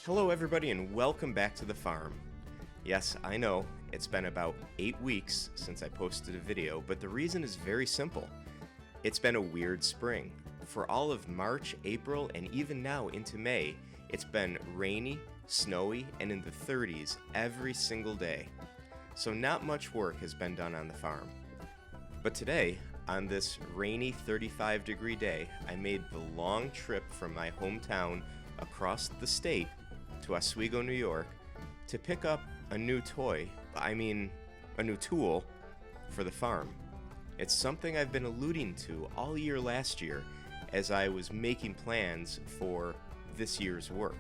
Hello everybody and welcome back to the farm. Yes, I know, it's been about 8 weeks since I posted a video, but the reason is very simple. It's been a weird spring. For all of March, April, and even now into May, it's been rainy, snowy, and in the 30s every single day. So not much work has been done on the farm. But today, on this rainy 35-degree day, I made the long trip from my hometown across the state to Oswego, New York, to pick up a new a new tool for the farm. It's something I've been alluding to all year last year as I was making plans for this year's work,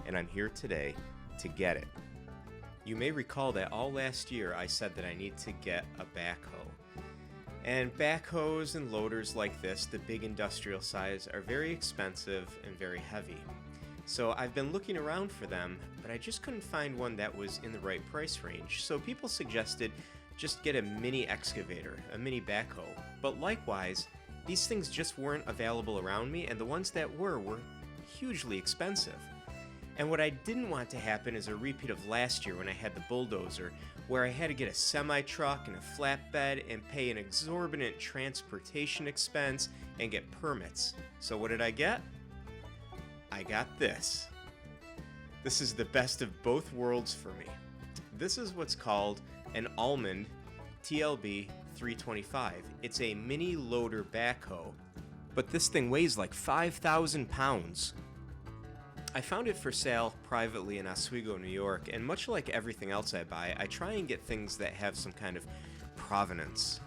and I'm here today to get it. You may recall that all last year I said that I need to get a backhoe. And backhoes and loaders like this, the big industrial size, are very expensive and very heavy. So I've been looking around for them, but I just couldn't find one that was in the right price range. So people suggested just get a mini excavator, a mini backhoe. But likewise, these things just weren't available around me, and the ones that were hugely expensive. And what I didn't want to happen is a repeat of last year when I had the bulldozer, where I had to get a semi-truck and a flatbed and pay an exorbitant transportation expense and get permits. So what did I get? I got this. This is the best of both worlds for me. This is what's called an Almond TLB 325. It's a mini loader backhoe, but this thing weighs like 5,000 pounds. I found it for sale privately in Oswego, New York, and much like everything else I buy, I try and get things that have some kind of provenance,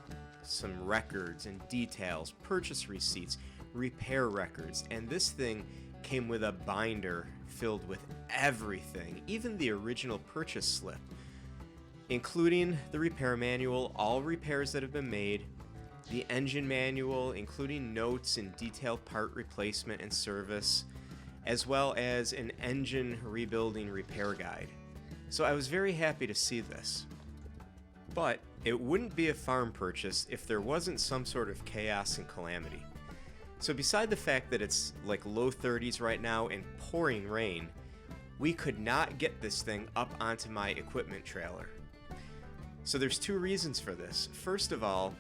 some records and details, purchase receipts, repair records, and this thing came with a binder filled with everything, even the original purchase slip, including the repair manual, all repairs that have been made, the engine manual, including notes and detailed part replacement and service, as well as an engine rebuilding repair guide. So I was very happy to see this. But it wouldn't be a farm purchase if there wasn't some sort of chaos and calamity. So beside the fact that it's like low 30s right now and pouring rain, we could not get this thing up onto my equipment trailer. So there's two reasons for this. First of all,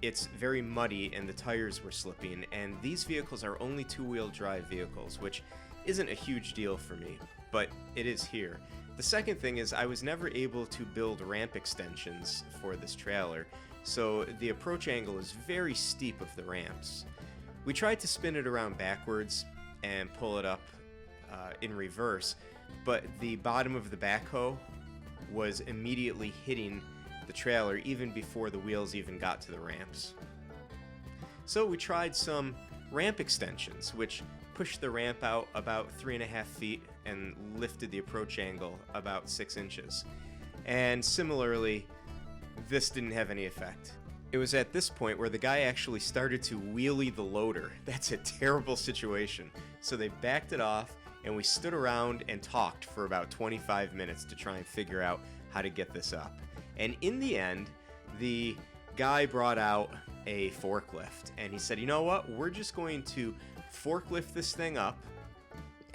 it's very muddy and the tires were slipping, and these vehicles are only two-wheel drive vehicles, which isn't a huge deal for me, but it is here. The second thing is I was never able to build ramp extensions for this trailer, so the approach angle is very steep of the ramps. We tried to spin it around backwards and pull it up in reverse, but the bottom of the backhoe was immediately hitting the trailer even before the wheels even got to the ramps. So we tried some ramp extensions, which pushed the ramp out about 3.5 feet and lifted the approach angle about 6 inches. And similarly, this didn't have any effect. It was at this point where the guy actually started to wheelie the loader. That's a terrible situation. So they backed it off, and we stood around and talked for about 25 minutes to try and figure out how to get this up. And in the end, the guy brought out a forklift, and he said, you know what, we're just going to forklift this thing up,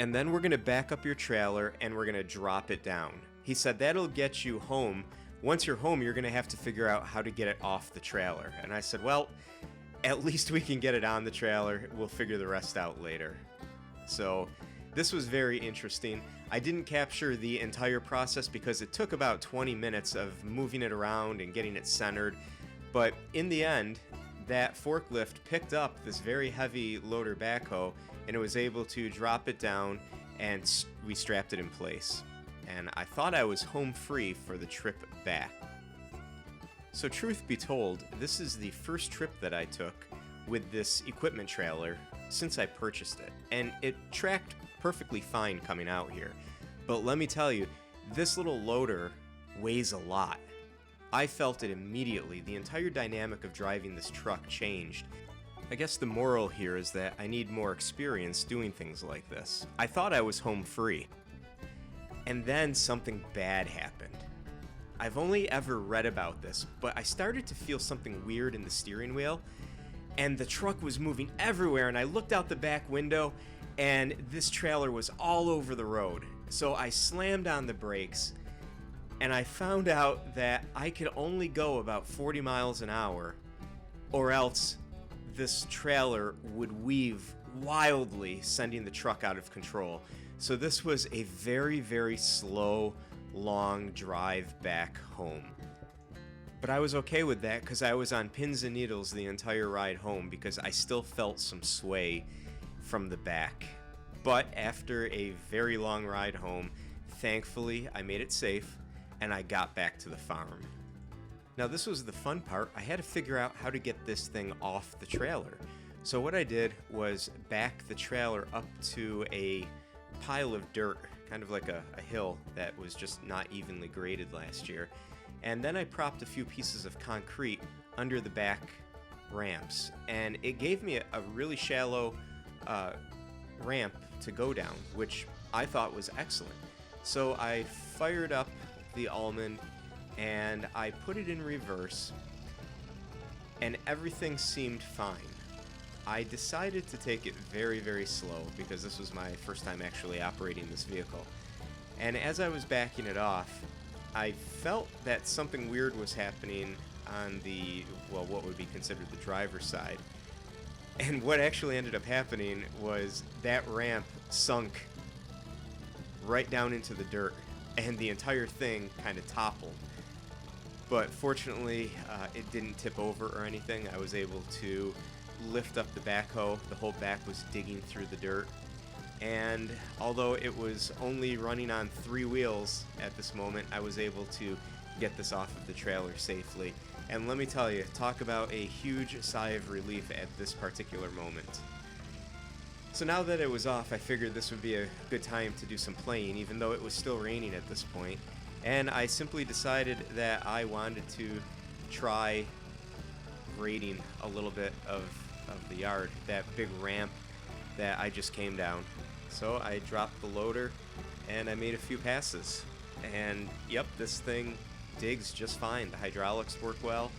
and then we're going to back up your trailer, and we're going to drop it down. He said that'll get you home. Once you're home, you're going to have to figure out how to get it off the trailer. And I said, well, at least we can get it on the trailer. We'll figure the rest out later. So this was very interesting. I didn't capture the entire process because it took about 20 minutes of moving it around and getting it centered. But in the end, that forklift picked up this very heavy loader backhoe, and it was able to drop it down, and we strapped it in place. And I thought I was home free for the trip back. So truth be told, this is the first trip that I took with this equipment trailer since I purchased it, and it tracked perfectly fine coming out here. But let me tell you, this little loader weighs a lot. I felt it immediately. The entire dynamic of driving this truck changed. I guess the moral here is that I need more experience doing things like this. I thought I was home free. And then something bad happened. I've only ever read about this, but I started to feel something weird in the steering wheel, and the truck was moving everywhere, and I looked out the back window, and this trailer was all over the road. So I slammed on the brakes, and I found out that I could only go about 40 miles an hour, or else this trailer would weave wildly, sending the truck out of control. So this was a very, very slow, long drive back home. But I was okay with that because I was on pins and needles the entire ride home because I still felt some sway from the back. But after a very long ride home, thankfully I made it safe and I got back to the farm. Now this was the fun part. I had to figure out how to get this thing off the trailer. So what I did was back the trailer up to a pile of dirt, kind of like a hill that was just not evenly graded last year. And then I propped a few pieces of concrete under the back ramps. And it gave me a really shallow ramp to go down, which I thought was excellent. So I fired up the Almond and I put it in reverse, and everything seemed fine. I decided to take it very, very slow because this was my first time actually operating this vehicle. And as I was backing it off, I felt that something weird was happening on the, well, what would be considered the driver's side. And what actually ended up happening was that ramp sunk right down into the dirt, and the entire thing kind of toppled. But fortunately, it didn't tip over or anything. I was able to lift up the backhoe. The whole back was digging through the dirt. And although it was only running on 3 wheels at this moment, I was able to get this off of the trailer safely. And let me tell you, talk about a huge sigh of relief at this particular moment. So now that it was off, I figured this would be a good time to do some playing, even though it was still raining at this point. And I simply decided that I wanted to try grading a little bit of the yard, that big ramp that I just came down. So I dropped the loader and I made a few passes. And yep, this thing digs just fine. The hydraulics work well.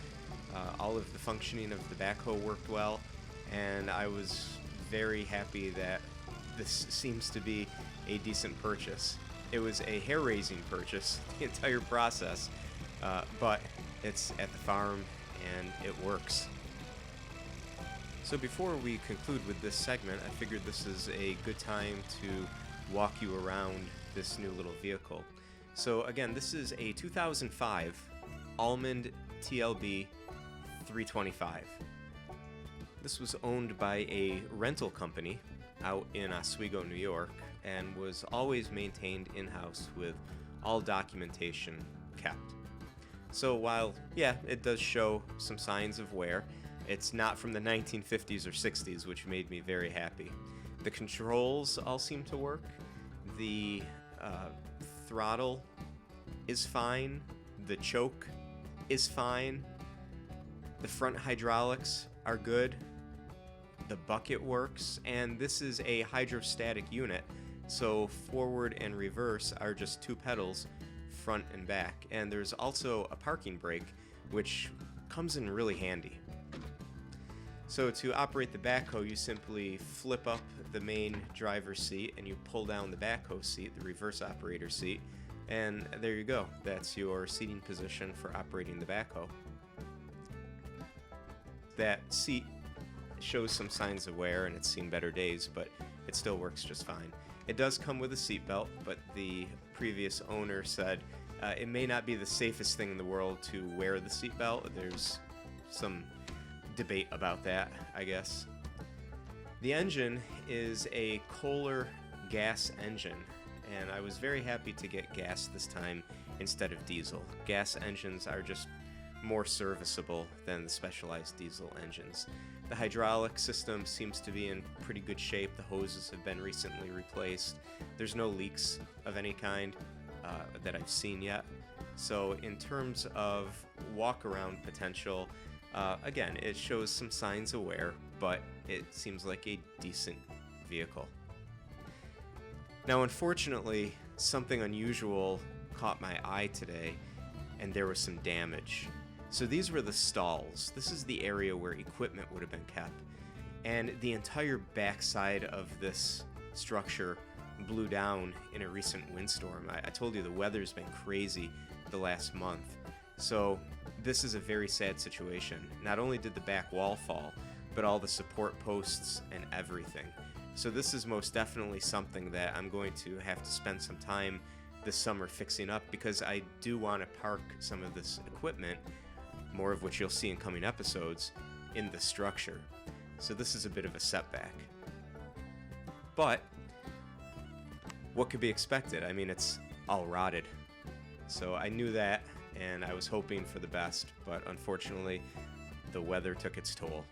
All of the functioning of the backhoe worked well. And I was very happy that this seems to be a decent purchase. It was a hair-raising purchase, the entire process, but it's at the farm and it works. So before we conclude with this segment, I figured this is a good time to walk you around this new little vehicle. So again, this is a 2005 Almond TLB 325. This was owned by a rental company out in Oswego, New York, and was always maintained in-house with all documentation kept. So while, yeah, it does show some signs of wear, it's not from the 1950s or 60s, which made me very happy. The controls all seem to work. The throttle is fine. The choke is fine. The front hydraulics are good. The bucket works, and this is a hydrostatic unit, so forward and reverse are just 2 pedals, front and back. And there's also a parking brake, which comes in really handy. So to operate the backhoe, you simply flip up the main driver's seat and you pull down the backhoe seat, the reverse operator seat, and there you go. That's your seating position for operating the backhoe. That seat shows some signs of wear and it's seen better days, but it still works just fine. It does come with a seatbelt, but the previous owner said it may not be the safest thing in the world to wear the seatbelt. There's some debate about that, I guess. The engine is a Kohler gas engine, and I was very happy to get gas this time instead of diesel. Gas engines are just more serviceable than the specialized diesel engines. The hydraulic system seems to be in pretty good shape. The hoses have been recently replaced. There's no leaks of any kind that I've seen yet. So in terms of walk-around potential, again, it shows some signs of wear, but it seems like a decent vehicle. Now, unfortunately, something unusual caught my eye today, and there was some damage. So these were the stalls. This is the area where equipment would have been kept. And the entire backside of this structure blew down in a recent windstorm. I told you the weather's been crazy the last month. So this is a very sad situation. Not only did the back wall fall, but all the support posts and everything. So this is most definitely something that I'm going to have to spend some time this summer fixing up, because I do want to park some of this equipment, more of which you'll see in coming episodes, in the structure. So this is a bit of a setback. But what could be expected? I mean, it's all rotted. So I knew that, and I was hoping for the best, but unfortunately, the weather took its toll.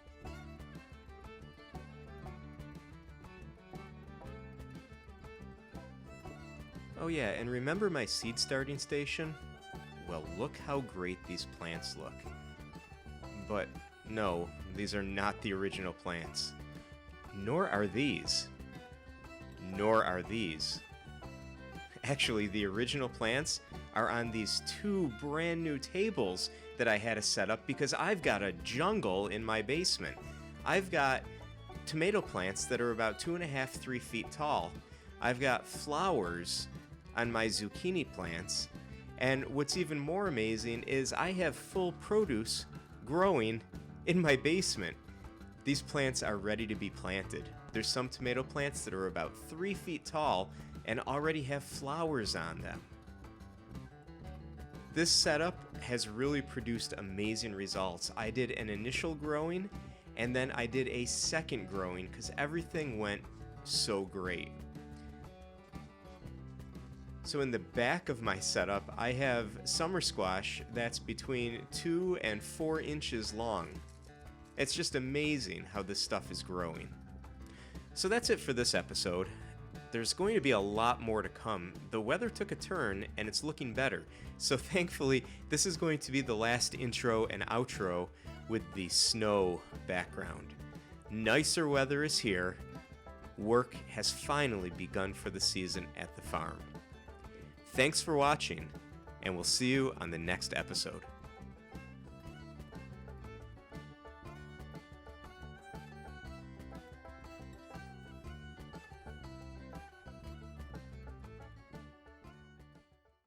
Oh yeah, and remember my seed starting station? Well, look how great these plants look. But no, these are not the original plants. Nor are these. Nor are these. Actually, the original plants are on these two brand new tables that I had to set up because I've got a jungle in my basement. I've got tomato plants that are about 2.5, 3 feet tall. I've got flowers on my zucchini plants. And what's even more amazing is I have full produce growing in my basement. These plants are ready to be planted. There's some tomato plants that are about 3 feet tall and already have flowers on them. This setup has really produced amazing results. I did an initial growing and then I did a second growing because everything went so great. So in the back of my setup, I have summer squash that's between 2 and 4 inches long. It's just amazing how this stuff is growing. So that's it for this episode. There's going to be a lot more to come. The weather took a turn and it's looking better. So thankfully, this is going to be the last intro and outro with the snow background. Nicer weather is here. Work has finally begun for the season at the farm. Thanks for watching, and we'll see you on the next episode.